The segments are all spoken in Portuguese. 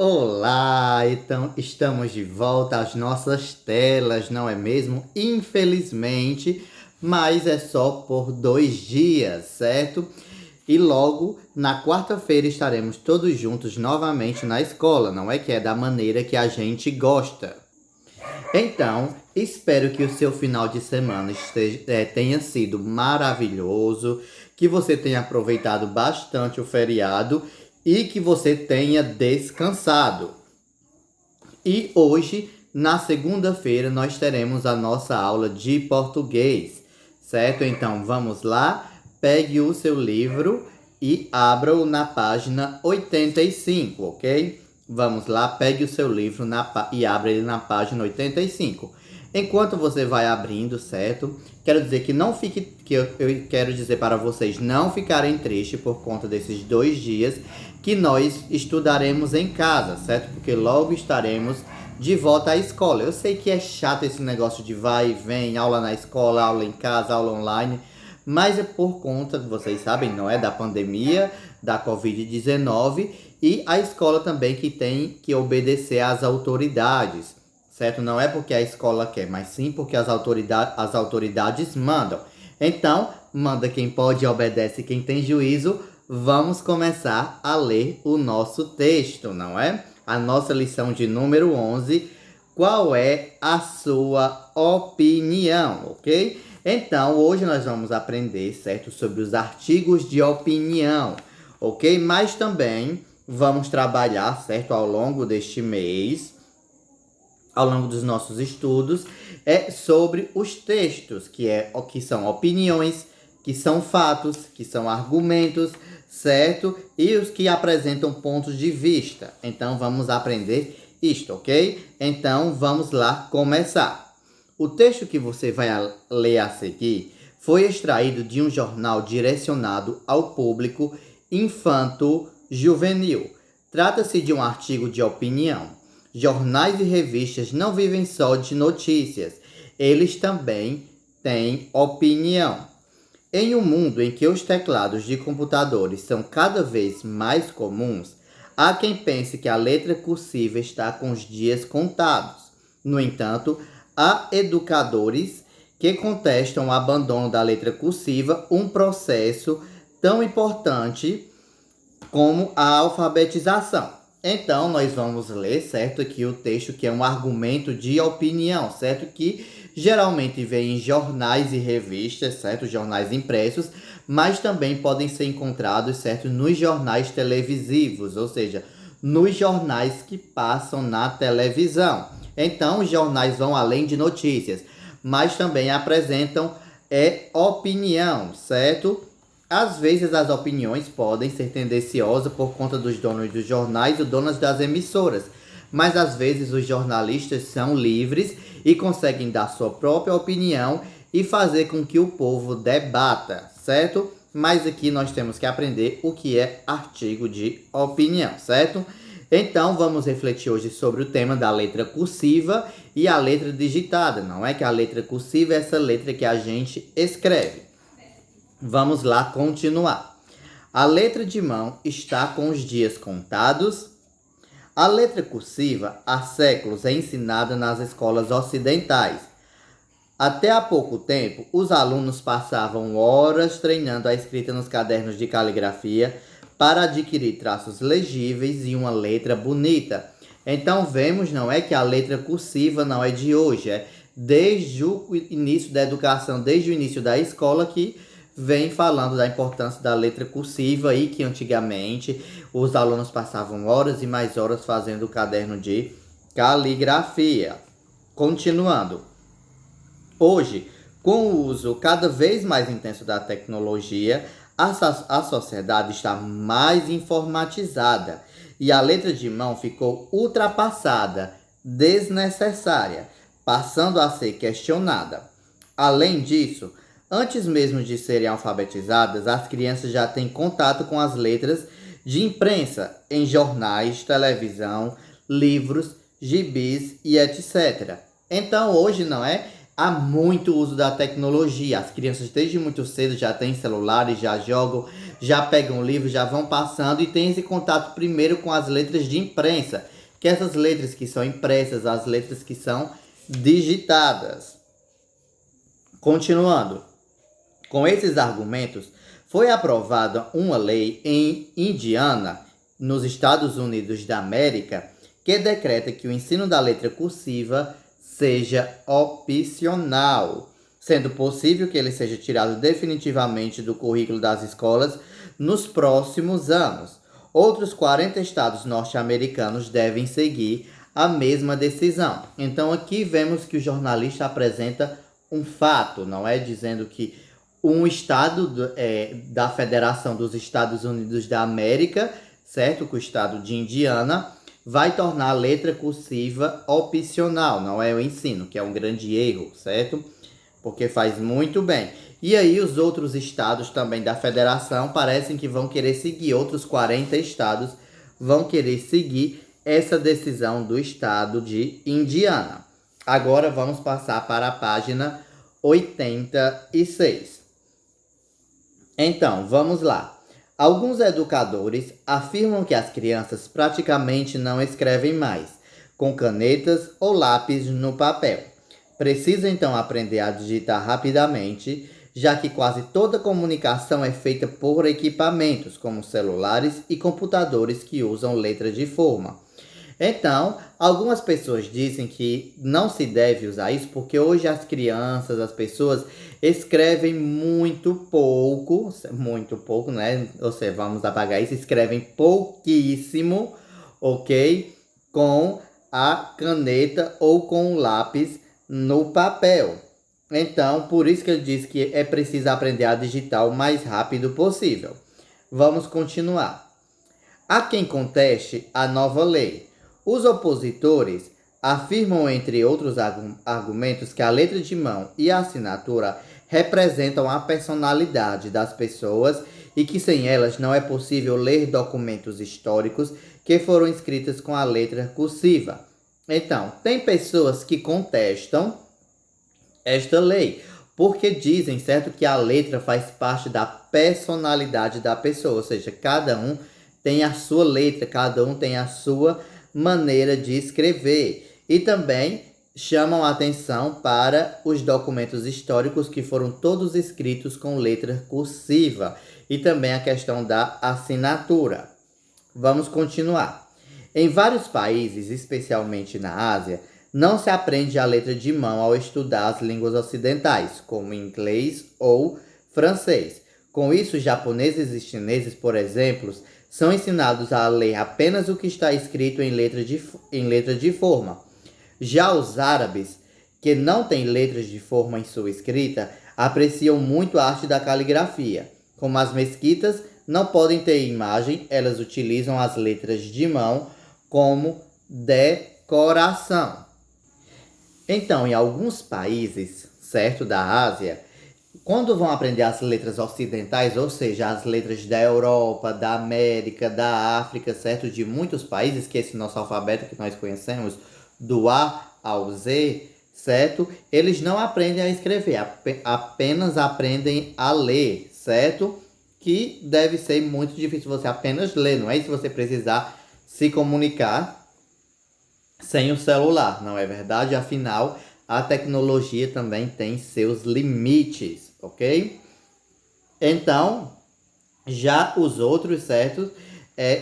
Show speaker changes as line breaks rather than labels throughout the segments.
Olá, então estamos de volta às nossas telas, não é mesmo? Infelizmente, mas é só por 2 dias, certo? E logo na quarta-feira estaremos todos juntos novamente na escola, não é que é da maneira que a gente gosta. Então, espero que o seu final de semana tenha sido maravilhoso, que você tenha aproveitado bastante o feriado e que você tenha descansado. E hoje, na segunda-feira, nós teremos a nossa aula de português, certo? Então vamos lá, pegue o seu livro e abra-o na página 85, ok? Vamos lá, pegue o seu livro e abra ele na página 85. Enquanto você vai abrindo, certo? Quero dizer que não fique. Eu quero dizer para vocês não ficarem tristes por conta desses 2 dias que nós estudaremos em casa, certo? Porque logo estaremos de volta à escola. Eu sei que é chato esse negócio de vai e vem, aula na escola, aula em casa, aula online, mas é por conta, vocês sabem, não é? Da pandemia, da Covid-19 e a escola também que tem que obedecer às autoridades, certo? Não é porque a escola quer, mas sim porque as autoridades mandam. Então, manda quem pode e obedece quem tem juízo. Vamos começar a ler o nosso texto, não é? A nossa lição de número 11. Qual é a sua opinião, ok? Então, hoje nós vamos aprender, certo, sobre os artigos de opinião, ok? Mas também vamos trabalhar, certo, ao longo deste mês, ao longo dos nossos estudos, sobre os textos, que são opiniões, que são fatos, que são argumentos, certo? E os que apresentam pontos de vista. Então, vamos aprender isto, ok? Então, vamos lá começar. O texto que você vai ler a seguir foi extraído de um jornal direcionado ao público infanto-juvenil. Trata-se de um artigo de opinião. Jornais e revistas não vivem só de notícias, eles também têm opinião. Em um mundo em que os teclados de computadores são cada vez mais comuns, há quem pense que a letra cursiva está com os dias contados. No entanto, há educadores que contestam o abandono da letra cursiva, um processo tão importante como a alfabetização. Então, nós vamos ler, certo, aqui o texto que é um argumento de opinião, certo, que geralmente vem em jornais e revistas, certo, jornais impressos, mas também podem ser encontrados, certo, nos jornais televisivos, ou seja, nos jornais que passam na televisão. Então, os jornais vão além de notícias, mas também apresentam opinião, certo? Às vezes as opiniões podem ser tendenciosas por conta dos donos dos jornais e donos das emissoras, mas às vezes os jornalistas são livres e conseguem dar sua própria opinião e fazer com que o povo debata, certo? Mas aqui nós temos que aprender o que é artigo de opinião, certo? Então vamos refletir hoje sobre o tema da letra cursiva e a letra digitada. Não é que a letra cursiva é essa letra que a gente escreve. Vamos lá continuar. A letra de mão está com os dias contados. A letra cursiva há séculos é ensinada nas escolas ocidentais. Até há pouco tempo, os alunos passavam horas treinando a escrita nos cadernos de caligrafia para adquirir traços legíveis e uma letra bonita. Então vemos, não é que a letra cursiva não é de hoje, é desde o início da educação, desde o início da escola que vem falando da importância da letra cursiva e que antigamente os alunos passavam horas e mais horas fazendo o caderno de caligrafia. Continuando. Hoje, com o uso cada vez mais intenso da tecnologia, a sociedade está mais informatizada e a letra de mão ficou ultrapassada, desnecessária, passando a ser questionada. Além disso, antes mesmo de serem alfabetizadas, as crianças já têm contato com as letras de imprensa em jornais, televisão, livros, gibis e etc. Então hoje não é? há muito uso da tecnologia. As crianças desde muito cedo já têm celulares, já jogam, já pegam livros, já vão passando e têm esse contato primeiro com as letras de imprensa, que essas letras que são impressas, as letras que são digitadas. Continuando, com esses argumentos, foi aprovada uma lei em Indiana, nos Estados Unidos da América, que decreta que o ensino da letra cursiva seja opcional, sendo possível que ele seja tirado definitivamente do currículo das escolas nos próximos anos. Outros 40 estados norte-americanos devem seguir a mesma decisão. Então aqui vemos que o jornalista apresenta um fato, não é? Dizendo que um estado da Federação dos Estados Unidos da América, certo? Que o estado de Indiana vai tornar a letra cursiva opcional, não é o ensino, que é um grande erro, certo? Porque faz muito bem. E aí os outros estados também da federação parecem que vão querer seguir, outros 40 estados vão querer seguir essa decisão do estado de Indiana. Agora vamos passar para a página 86. Então, vamos lá. Alguns educadores afirmam que as crianças praticamente não escrevem mais, com canetas ou lápis no papel. Precisam então aprender a digitar rapidamente, já que quase toda comunicação é feita por equipamentos, como celulares e computadores que usam letra de forma. Então, algumas pessoas dizem que não se deve usar isso porque hoje as crianças, as pessoas escrevem muito pouco, né? Ou seja, vamos apagar isso, escrevem pouquíssimo, ok? Com a caneta ou com o lápis no papel. Então, por isso que ele diz que é preciso aprender a digitar o mais rápido possível. Vamos continuar. Há quem conteste a nova lei. Os opositores afirmam, entre outros argumentos, que a letra de mão e a assinatura representam a personalidade das pessoas e que sem elas não é possível ler documentos históricos que foram escritos com a letra cursiva. Então, tem pessoas que contestam esta lei, porque dizem, certo, que a letra faz parte da personalidade da pessoa, ou seja, cada um tem a sua letra, cada um tem a sua maneira de escrever. E também chamam a atenção para os documentos históricos que foram todos escritos com letra cursiva e também a questão da assinatura. Vamos continuar. Em vários países, especialmente na Ásia, não se aprende a letra de mão ao estudar as línguas ocidentais, como inglês ou francês. Com isso, japoneses e chineses, por exemplo, são ensinados a ler apenas o que está escrito em letra de forma. Já os árabes, que não têm letras de forma em sua escrita, apreciam muito a arte da caligrafia. Como as mesquitas não podem ter imagem, elas utilizam as letras de mão como decoração. Então, em alguns países, certo, da Ásia, quando vão aprender as letras ocidentais, ou seja, as letras da Europa, da América, da África, certo, de muitos países, que é esse nosso alfabeto que nós conhecemos, do A ao Z, certo? Eles não aprendem a escrever, apenas aprendem a ler, certo? Que deve ser muito difícil você apenas ler, não é? E se você precisar se comunicar sem o celular, não é verdade? Afinal, a tecnologia também tem seus limites, ok? Então, já os outros, certo?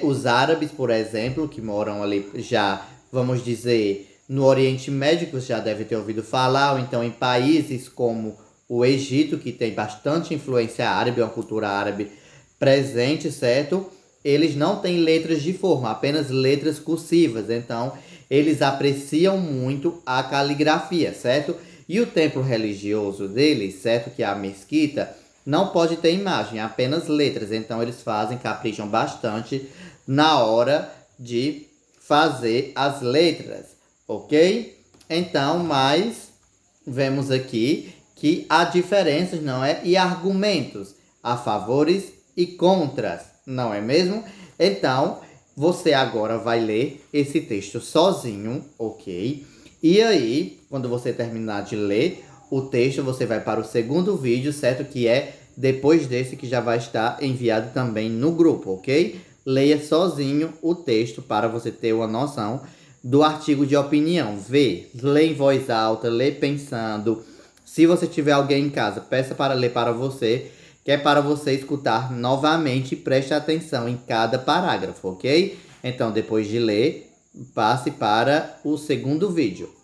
Os árabes, por exemplo, que moram ali já, vamos dizer, no Oriente Médio, você já deve ter ouvido falar, ou então em países como o Egito, que tem bastante influência árabe, uma cultura árabe presente, certo? Eles não têm letras de forma, apenas letras cursivas. Então, eles apreciam muito a caligrafia, certo? E o templo religioso deles, certo? Que é a mesquita, não pode ter imagem, apenas letras. Então, eles capricham bastante na hora de fazer as letras, ok? Então, mas vemos aqui que há diferenças, não é? E argumentos a favores e contras, não é mesmo? Então, você agora vai ler esse texto sozinho, ok? E aí, quando você terminar de ler, o texto, você vai para o segundo vídeo, certo? Que é depois desse que já vai estar enviado também no grupo, ok? Leia sozinho o texto para você ter uma noção do artigo de opinião. Lê em voz alta, lê pensando. Se você tiver alguém em casa, peça para ler para você, que é para você escutar novamente e preste atenção em cada parágrafo, ok? Então, depois de ler, passe para o segundo vídeo.